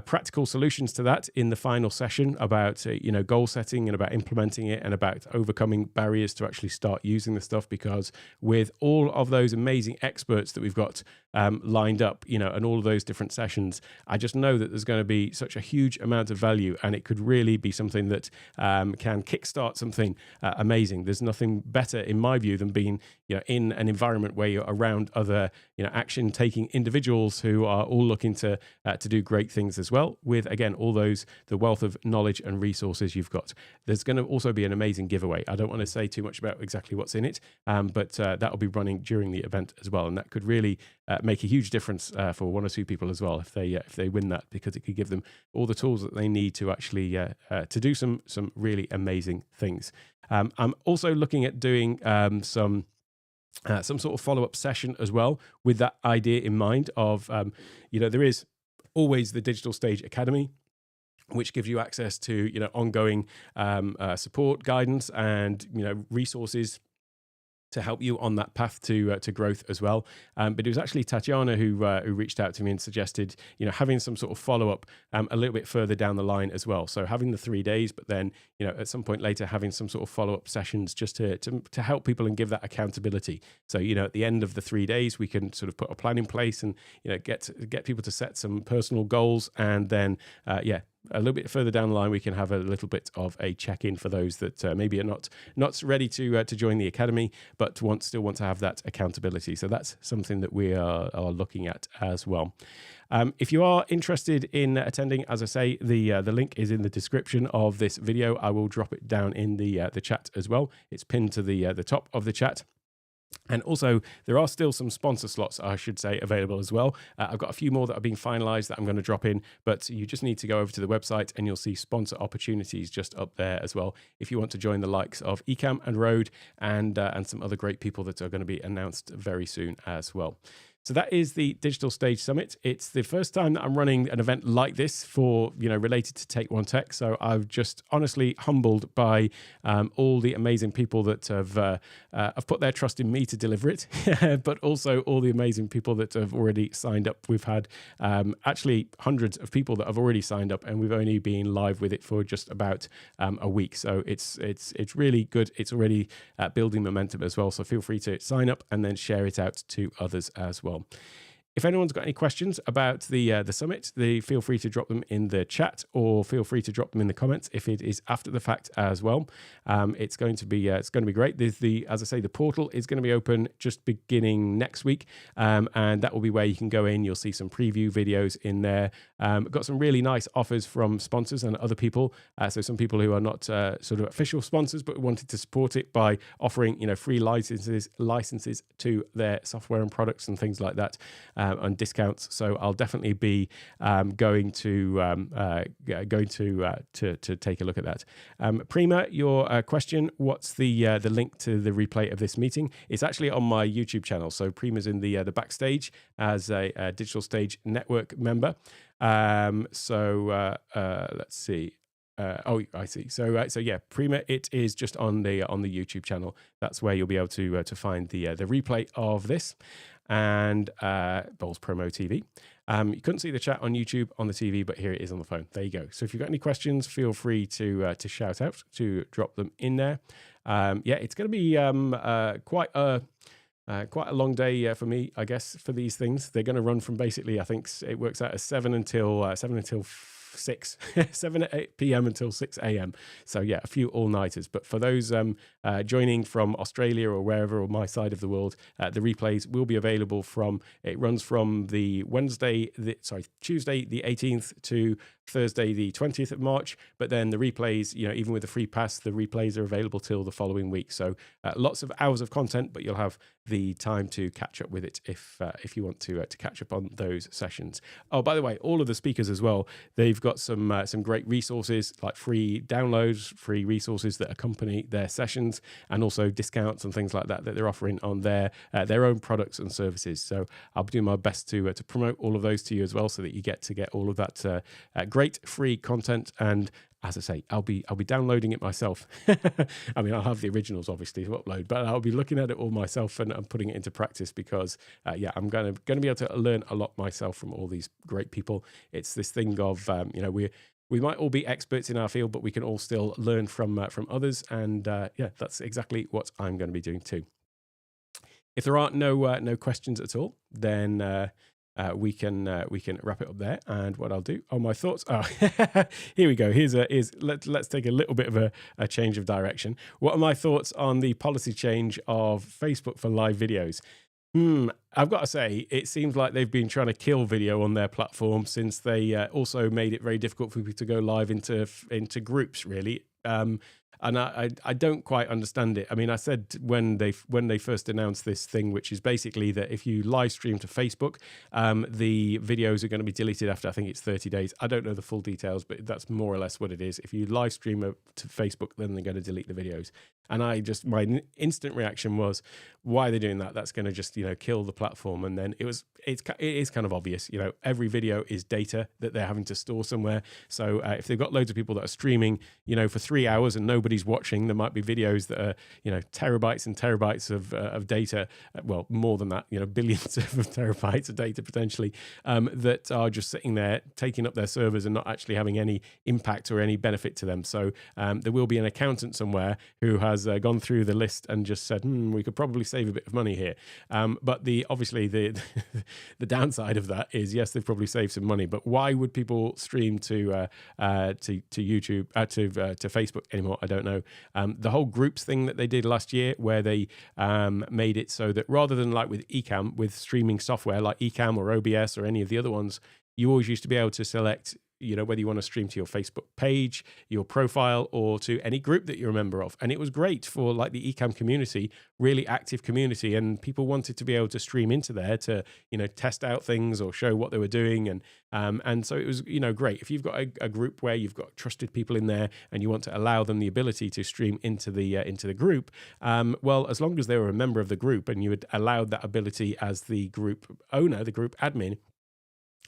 practical solutions to that in the final session about goal setting and about implementing it and about overcoming barriers to actually start using the stuff, because with all of those amazing experts that we've got lined up, and all of those different sessions, I just know that there's going to be such a huge amount of value, and it could really be something that can kickstart something amazing. There's nothing better, in my view, than being in an environment where you're around other action-taking individuals who are all looking to do great things as well, with, again, the wealth of knowledge and resources you've got. There's going to also be an amazing giveaway. I don't want to say too much about exactly what's in it, but that'll be running during the event as well, and that could really make a huge difference for one or two people as well if they win that, because it could give them all the tools that they need to actually to do some really amazing things. I'm also looking at doing some sort of follow-up session as well, with that idea in mind of there is always the Digital Stage Academy, which gives you access to ongoing support, guidance, and resources to help you on that path to growth as well. But it was actually Tatiana who reached out to me and suggested having some sort of follow-up a little bit further down the line as well. So having the 3 days, but then at some point later having some sort of follow-up sessions just to help people and give that accountability. So at the end of the 3 days we can sort of put a plan in place and get people to set some personal goals, and then a little bit further down the line, we can have a little bit of a check-in for those that maybe are not ready to join the academy, but still want to have that accountability. So that's something that we are looking at as well. If you are interested in attending, as I say, the link is in the description of this video. I will drop it down in the chat as well. It's pinned to the top of the chat. And also, there are still some sponsor slots, I should say, available as well. I've got a few more that are being finalized that I'm going to drop in, but you just need to go over to the website and you'll see sponsor opportunities just up there as well, if you want to join the likes of Ecamm and Rode and some other great people that are going to be announced very soon as well. So that is the Digital Stage Summit. It's the first time that I'm running an event like this for, related to Take One Tech. So I'm just honestly humbled by all the amazing people that have put their trust in me to deliver it, but also all the amazing people that have already signed up. We've had actually hundreds of people that have already signed up, and we've only been live with it for just about a week. So it's really good. It's already building momentum as well. So feel free to sign up and then share it out to others as well. If anyone's got any questions about the summit, feel free to drop them in the chat, or feel free to drop them in the comments if it is after the fact as well. It's going to be great. As I say, the portal is going to be open just beginning next week, and that will be where you can go in. You'll see some preview videos in there. Got some really nice offers from sponsors and other people. So some people who are not sort of official sponsors but wanted to support it by offering free licenses to their software and products and things like that. And discounts. So I'll definitely be going to take a look at that. Prima, your question: what's the link to the replay of this meeting? It's actually on my YouTube channel. So Prima's in the backstage as a Digital Stage Network member. Let's see. I see. So yeah, Prima. It is just on the YouTube channel. That's where you'll be able to find the replay of this. And Bowls Promo TV. You couldn't see the chat on YouTube on the TV, but here it is on the phone. There you go. So if you've got any questions, feel free to shout out, to drop them in there. It's going to be quite a long day for me, I guess, for these things. They're going to run from basically, I think it works out as 7 until 6, 7 at 8 p.m. until 6 a.m. So yeah, a few all-nighters. But for those joining from Australia or wherever, or my side of the world, the replays will be available it runs from the Tuesday the 18th to Thursday the 20th of March. But then the replays, even with the free pass, the replays are available till the following week. So lots of hours of content, but you'll have the time to catch up with it if you want to catch up on those sessions. Oh, by the way, all of the speakers as well, they've got some great resources, like free downloads, free resources that accompany their sessions, and also discounts and things like that they're offering on their own products and services. So I'll be doing my best to promote all of those to you as well, so that you get all of that great free content. And as I say, I'll be downloading it myself. I mean, I'll have the originals obviously to upload, but I'll be looking at it all myself and putting it into practice, because I'm going to be able to learn a lot myself from all these great people. It's this thing of we might all be experts in our field, but we can all still learn from others, and that's exactly what I'm going to be doing too. If there are no questions at all, then we can wrap it up there. And what I'll do on my thoughts. Here we go. Let's take a little bit of a change of direction. What are my thoughts on the policy change of Facebook for live videos? I've got to say, it seems like they've been trying to kill video on their platform since they also made it very difficult for people to go live into groups, really. And I don't quite understand it. I mean, I said when they first announced this thing, which is basically that if you live stream to Facebook, the videos are going to be deleted after, I think it's 30 days. I don't know the full details, but that's more or less what it is. If you live stream to Facebook, then they're going to delete the videos. And my instant reaction was, why are they doing that? That's going to just, kill the platform. And then it is kind of obvious, every video is data that they're having to store somewhere. So if they've got loads of people that are streaming, for 3 hours and nobody's watching, there might be videos that are, terabytes and terabytes of data. Well, more than that, billions of terabytes of data potentially, that are just sitting there taking up their servers and not actually having any impact or any benefit to them. So there will be an accountant somewhere who has gone through the list and just said, we could probably save a bit of money here. But obviously the downside of that is, yes, they've probably saved some money, but why would people stream to YouTube, to Facebook anymore? I don't know. The whole groups thing that they did last year, where they made it so that rather than like with Ecamm, with streaming software like Ecamm or OBS or any of the other ones, you always used to be able to select whether you want to stream to your Facebook page, your profile, or to any group that you're a member of. And it was great for like the Ecamm community, really active community, and people wanted to be able to stream into there to, test out things or show what they were doing. And so it was, great. If you've got a group where you've got trusted people in there and you want to allow them the ability to stream into the group, well, as long as they were a member of the group and you had allowed that ability as the group owner, the group admin,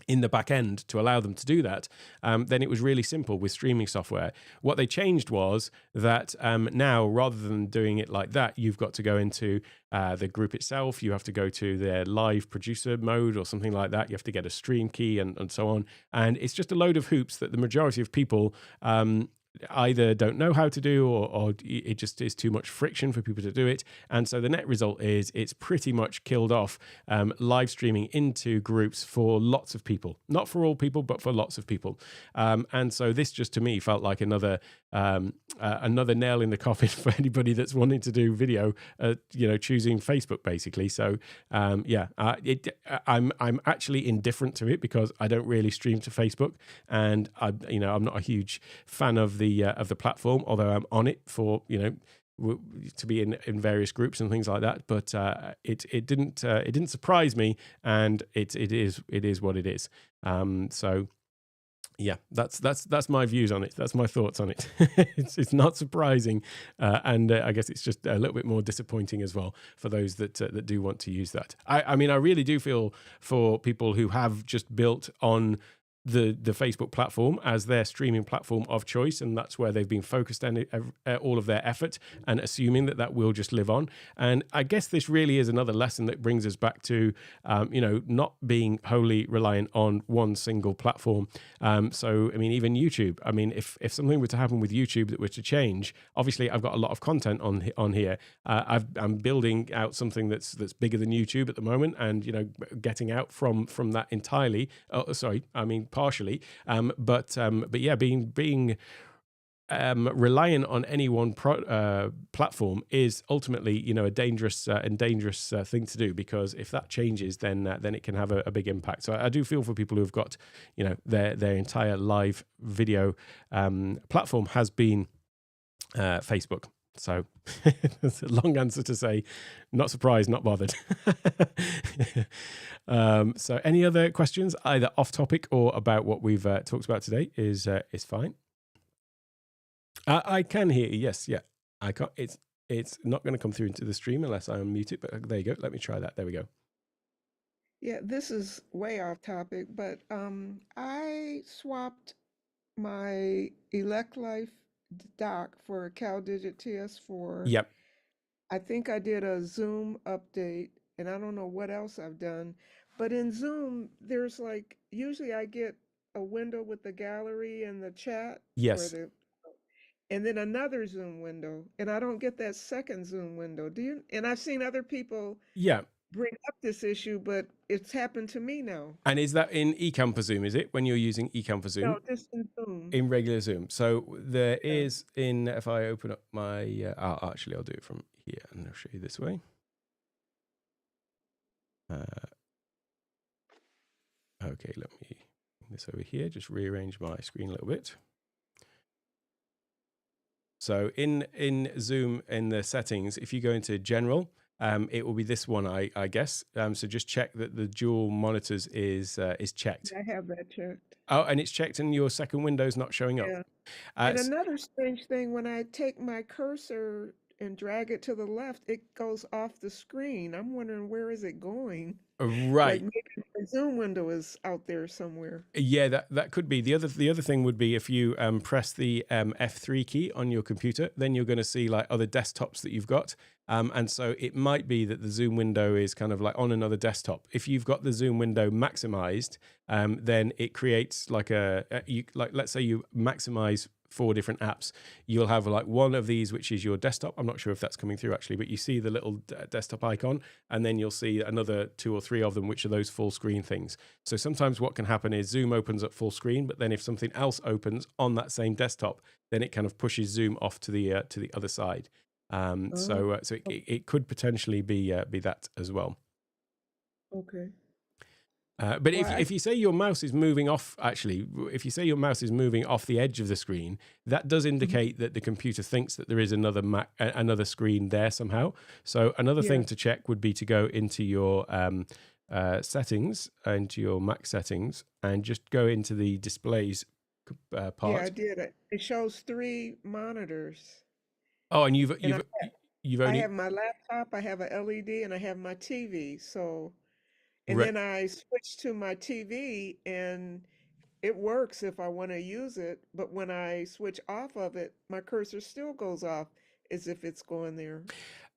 in the back end to allow them to do that, then it was really simple with streaming software. What they changed was that now, rather than doing it like that, you've got to go into the group itself. You have to go to their live producer mode or something like that. You have to get a stream key and so on. And it's just a load of hoops that the majority of people either don't know how to do, or it just is too much friction for people to do it. And so the net result is it's pretty much killed off live streaming into groups for lots of people, not for all people, but for lots of people. And so this just to me felt like another nail in the coffin for anybody that's wanting to do video, choosing Facebook basically. So I'm actually indifferent to it because I don't really stream to Facebook, and I'm not a huge fan of the platform, although I'm on it for to be in various groups and things like that. But it didn't surprise me, and it is what it is. So yeah, that's my views on it. That's my thoughts on it. It's not surprising, and I guess it's just a little bit more disappointing as well for those that do want to use that. I mean, I really do feel for people who have just built on the Facebook platform as their streaming platform of choice, and that's where they've been focused on all of their effort, and assuming that will just live on. And I guess this really is another lesson that brings us back to not being wholly reliant on one single platform. So I mean, even YouTube, I mean, if something were to happen with YouTube that were to change, obviously I've got a lot of content on here. I'm building out something that's bigger than YouTube at the moment, and getting out from that entirely. Partially, but yeah, being reliant on any one platform is ultimately a dangerous thing to do, because if that changes, then it can have a big impact. So I do feel for people who've got their entire live video platform has been Facebook. So it's a long answer to say, not surprised, not bothered. So any other questions, either off topic or about what we've talked about today, is fine. I can hear you. Yes, yeah. I can't. It's not going to come through into the stream unless I unmute it. But there you go. Let me try that. There we go. Yeah, this is way off topic, but I swapped my Elect Life dock for a CalDigit TS4. Yep. I think I did a Zoom update, and I don't know what else I've done. But in Zoom, there's like usually I get a window with the gallery and the chat, or Yes. and then another Zoom window, and I don't get that second Zoom window. Do you? And I've seen other people Yeah. bring up this issue, but it's happened to me now. And is that in Ecamm for Zoom? Is it when you're using Ecamm for Zoom? No, just in Zoom. In regular Zoom. So there Yeah. is if I open up my, I'll do it from here and I'll show you this way. Okay, let me bring this over here, just rearrange my screen a little bit. So in Zoom, in the settings, if you go into general, it will be this one, I guess. So just check that the dual monitors is checked. I have that checked. Oh, and it's checked and your second window's not showing up. Yeah. And another strange thing, when I take my cursor and drag it to the left, it goes off the screen. I'm wondering, where is it going? Like Right. maybe the Zoom window is out there somewhere. Yeah, that could be. The other thing would be if you press the F3 key on your computer, then you're going to see like other desktops that you've got. And so it might be that the Zoom window is kind of like on another desktop. If you've got the Zoom window maximized, then it creates like let's say you maximize 4 different apps. You'll have like one of these, which is your desktop. I'm not sure if that's coming through actually, but you see the little desktop icon, and then you'll see another 2 or 3 of them, which are those full screen things. So sometimes what can happen is Zoom opens up full screen, but then if something else opens on that same desktop, then it kind of pushes Zoom off to the other side. So it could potentially be that as well. Okay. But Well, if you say your mouse is moving off, actually, if you say your mouse is moving off the edge of the screen, that does indicate that the computer thinks that there is another screen there somehow. So another yeah. thing to check would be to go into your settings, into your Mac settings, and just go into the displays Yeah, I part. did it. It shows 3 monitors. Oh, and And you've I only have my laptop, I have a LED, and I have my TV. So, and re- then I switch to my TV and it works if I want to use it, but when I switch off of it, my cursor still goes off as if it's going there.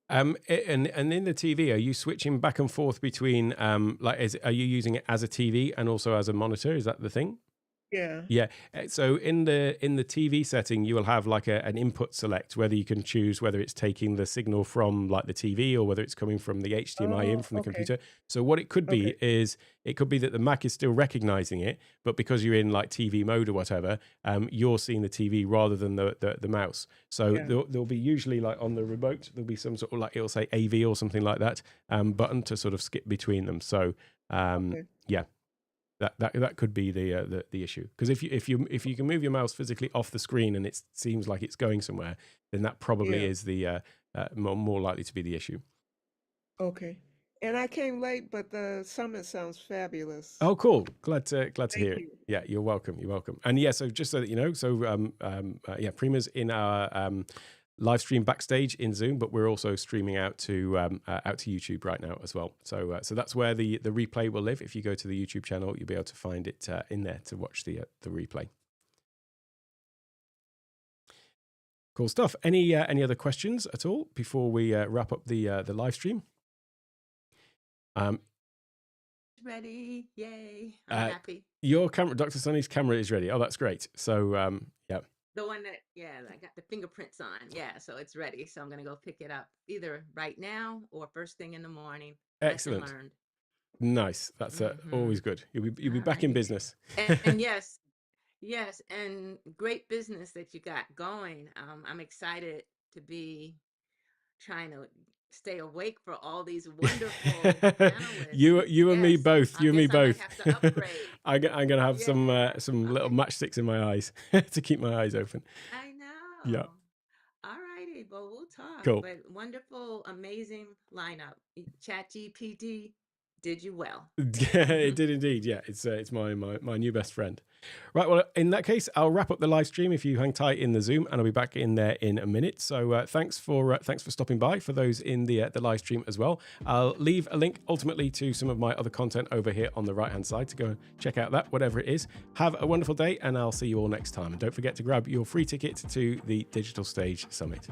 and in the TV, are you switching back and forth between are you using it as a TV and also as a monitor? Is that the thing? Yeah. Yeah. So in the TV setting, you will have like an input select, whether you can choose whether it's taking the signal from like the TV or whether it's coming from the HDMI in Oh, from the okay. computer. So what it could be Okay. is it could be that the Mac is still recognizing it, but because you're in like TV mode or whatever, you're seeing the TV rather than the mouse. So Yeah. there'll be usually like on the remote, there'll be some sort of like it'll say AV or something like that button to sort of skip between them. So Okay. yeah, that could be the issue, because if you can move your mouse physically off the screen and it seems like it's going somewhere, then that probably Yeah. is the more likely to be the issue. Okay. And I came late, but the summit sounds fabulous. Oh, cool! Glad to Thank hear it. you. Yeah, you're welcome. You're welcome. And yeah, so just so that you know, so yeah, Prima's in our live stream backstage in Zoom, but we're also streaming out to YouTube right now as well. So so that's where the replay will live. If you go to the YouTube channel, you'll be able to find it in there to watch the replay. Cool stuff. Any other questions at all before we wrap up the live stream? Ready. Yay. I'm happy. Your camera, Dr. Sunny's camera is ready. Oh, that's great. So yeah. The one that, yeah, I got the fingerprints on. Yeah, so it's ready. So I'm going to go pick it up either right now or first thing in the morning. Excellent. Lesson learned. Nice. That's always good. You'll be back in business. And yes, and great business that you got going. I'm excited to be trying to stay awake for all these wonderful panelists. You and me both. You and me both. I have to upgrade. I'm gonna have some little matchsticks in my eyes to keep my eyes open. I know. Yeah. All righty, but we'll talk. Cool. But wonderful, amazing lineup. ChatGPT did you well. It did indeed. Yeah, it's my new best friend. Right. Well, in that case, I'll wrap up the live stream if you hang tight in the Zoom, and I'll be back in there in a minute. So thanks for stopping by for those in the live stream as well. I'll leave a link ultimately to some of my other content over here on the right hand side to go check out that, whatever it is. Have a wonderful day, and I'll see you all next time. And don't forget to grab your free ticket to the Digital Stage Summit.